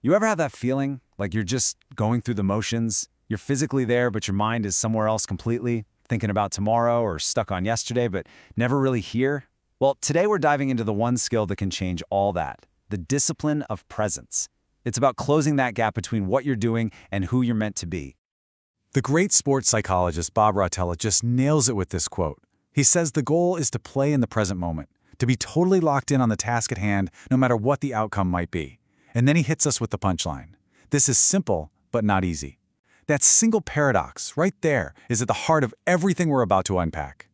You ever have that feeling like you're just going through the motions? You're physically there, but your mind is somewhere else completely, thinking about tomorrow or stuck on yesterday, but never really here? Well, today we're diving into the one skill that can change all that, the discipline of presence. It's about closing that gap between what you're doing and who you're meant to be. The great sports psychologist Bob Rotella just nails it with this quote. He says the goal is to play in the present moment, to be totally locked in on the task at hand, no matter what the outcome might be. And then he hits us with the punchline. This is simple, but not easy. That single paradox, right there, is at the heart of everything we're about to unpack.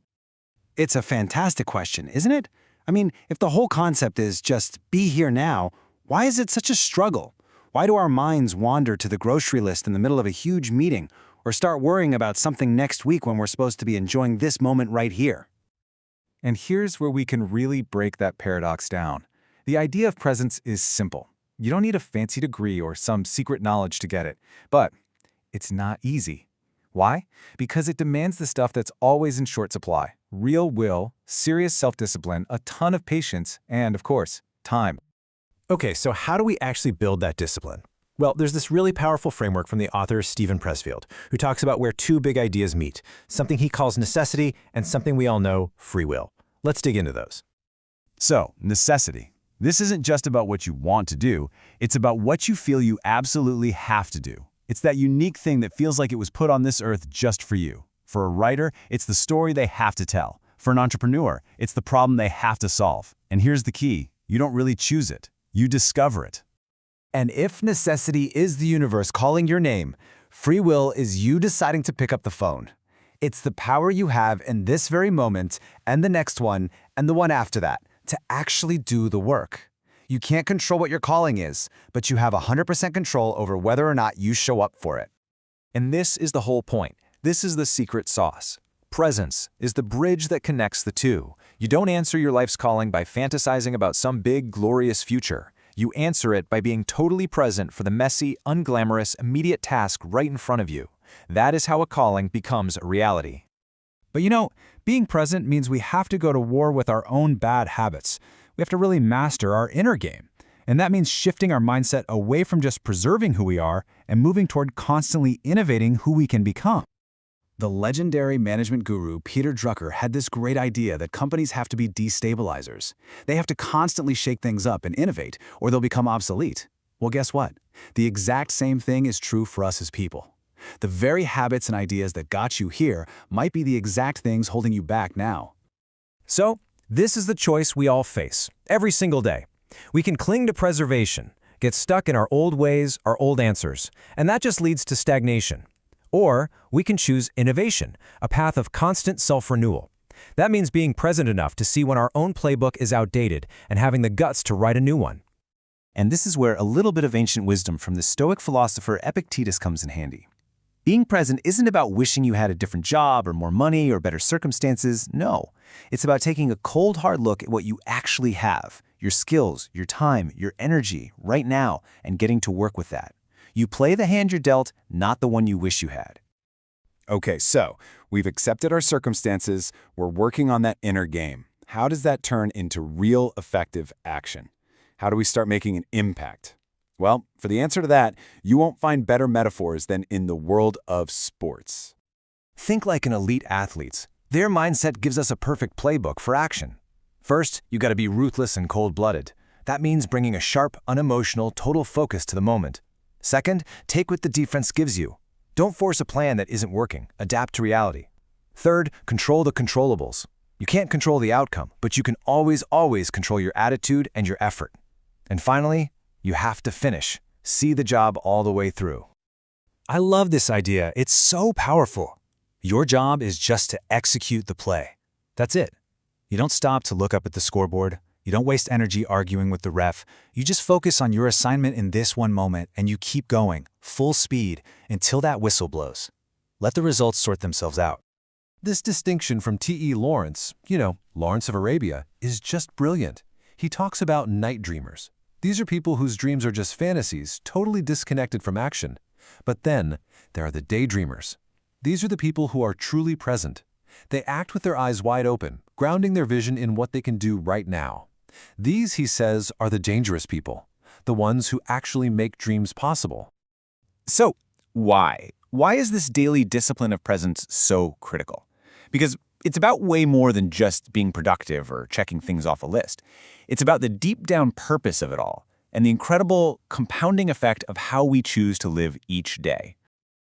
It's a fantastic question, isn't it? I mean, if the whole concept is just be here now, why is it such a struggle? Why do our minds wander to the grocery list in the middle of a huge meeting, or start worrying about something next week when we're supposed to be enjoying this moment right here? And here's where we can really break that paradox down. The idea of presence is simple. You don't need a fancy degree or some secret knowledge to get it. But it's not easy. Why? Because it demands the stuff that's always in short supply. Real will, serious self-discipline, a ton of patience, and, of course, time. Okay, so how do we actually build that discipline? Well, there's this really powerful framework from the author Steven Pressfield, who talks about where two big ideas meet, something he calls necessity and something we all know, free will. Let's dig into those. So, necessity. This isn't just about what you want to do, it's about what you feel you absolutely have to do. It's that unique thing that feels like it was put on this earth just for you. For a writer, it's the story they have to tell. For an entrepreneur, it's the problem they have to solve. And here's the key, you don't really choose it, you discover it. And if necessity is the universe calling your name, free will is you deciding to pick up the phone. It's the power you have in this very moment, and the next one, and the one after that, to actually do the work. You can't control what your calling is, but you have 100% control over whether or not you show up for it. And this is the whole point. This is the secret sauce. Presence is the bridge that connects the two. You don't answer your life's calling by fantasizing about some big, glorious future. You answer it by being totally present for the messy, unglamorous, immediate task right in front of you. That is how a calling becomes a reality. But you know, being present means we have to go to war with our own bad habits. We have to really master our inner game. And that means shifting our mindset away from just preserving who we are and moving toward constantly innovating who we can become. The legendary management guru Peter Drucker had this great idea that companies have to be destabilizers. They have to constantly shake things up and innovate, or they'll become obsolete. Well, guess what? The exact same thing is true for us as people. The very habits and ideas that got you here might be the exact things holding you back now. So, this is the choice we all face, every single day. We can cling to preservation, get stuck in our old ways, our old answers, and that just leads to stagnation. Or we can choose innovation, a path of constant self-renewal. That means being present enough to see when our own playbook is outdated and having the guts to write a new one. And this is where a little bit of ancient wisdom from the Stoic philosopher Epictetus comes in handy. Being present isn't about wishing you had a different job or more money or better circumstances. No, it's about taking a cold, hard look at what you actually have, your skills, your time, your energy, right now, and getting to work with that. You play the hand you're dealt, not the one you wish you had. Okay, so we've accepted our circumstances, we're working on that inner game. How does that turn into real effective action? How do we start making an impact? Well, for the answer to that, you won't find better metaphors than in the world of sports. Think like an elite athlete. Their mindset gives us a perfect playbook for action. First, you got to be ruthless and cold-blooded. That means bringing a sharp, unemotional, total focus to the moment. Second, take what the defense gives you. Don't force a plan that isn't working. Adapt to reality. Third, control the controllables. You can't control the outcome, but you can always control your attitude and your effort. And finally, you have to finish. See the job all the way through. I love this idea. It's so powerful. Your job is just to execute the play. That's it. You don't stop to look up at the scoreboard. You don't waste energy arguing with the ref. You just focus on your assignment in this one moment and you keep going, full speed, until that whistle blows. Let the results sort themselves out. This distinction from T.E. Lawrence, Lawrence of Arabia, is just brilliant. He talks about night dreamers. These are people whose dreams are just fantasies, totally disconnected from action. But then, there are the daydreamers. These are the people who are truly present. They act with their eyes wide open, grounding their vision in what they can do right now. These, he says, are the dangerous people. the ones who actually make dreams possible. So, why? Why is this daily discipline of presence so critical? Because it's about way more than just being productive or checking things off a list. It's about the deep down purpose of it all and the incredible compounding effect of how we choose to live each day.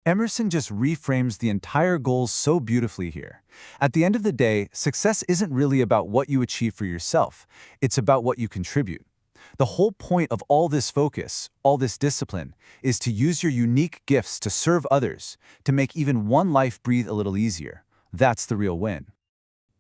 Emerson just reframes the entire goal so beautifully here. At the end of the day, success isn't really about what you achieve for yourself. It's about what you contribute. The whole point of all this focus, all this discipline, is to use your unique gifts to serve others, to make even one life breathe a little easier. That's the real win.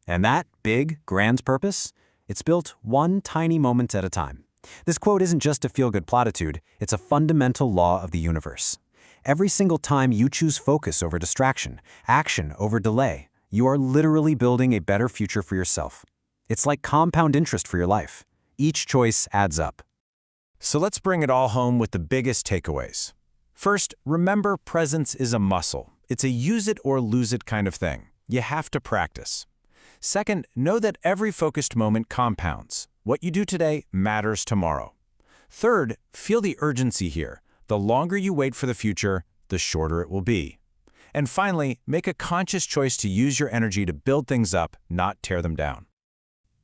And that big, grand purpose? It's built one tiny moment at a time. This quote isn't just a feel-good platitude, it's a fundamental law of the universe. Every single time you choose focus over distraction, action over delay, you are literally building a better future for yourself. It's like compound interest for your life. Each choice adds up. So let's bring it all home with the biggest takeaways. First, remember presence is a muscle. It's a use it or lose it kind of thing. You have to practice. Second, know that every focused moment compounds. What you do today matters tomorrow. Third, feel the urgency here. The longer you wait for the future, the shorter it will be. And finally, make a conscious choice to use your energy to build things up, not tear them down.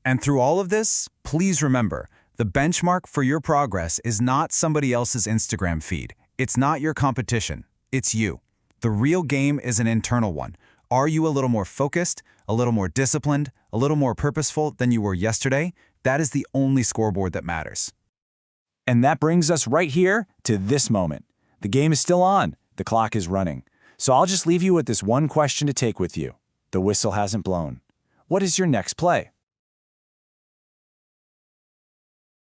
And through all of this, please remember, the benchmark for your progress is not somebody else's Instagram feed. It's not your competition. It's you. The real game is an internal one. Are you a little more focused, a little more disciplined, a little more purposeful than you were yesterday? That is the only scoreboard that matters. And that brings us right here to this moment. The game is still on. The clock is running. So I'll just leave you with this one question to take with you. The whistle hasn't blown. What is your next play?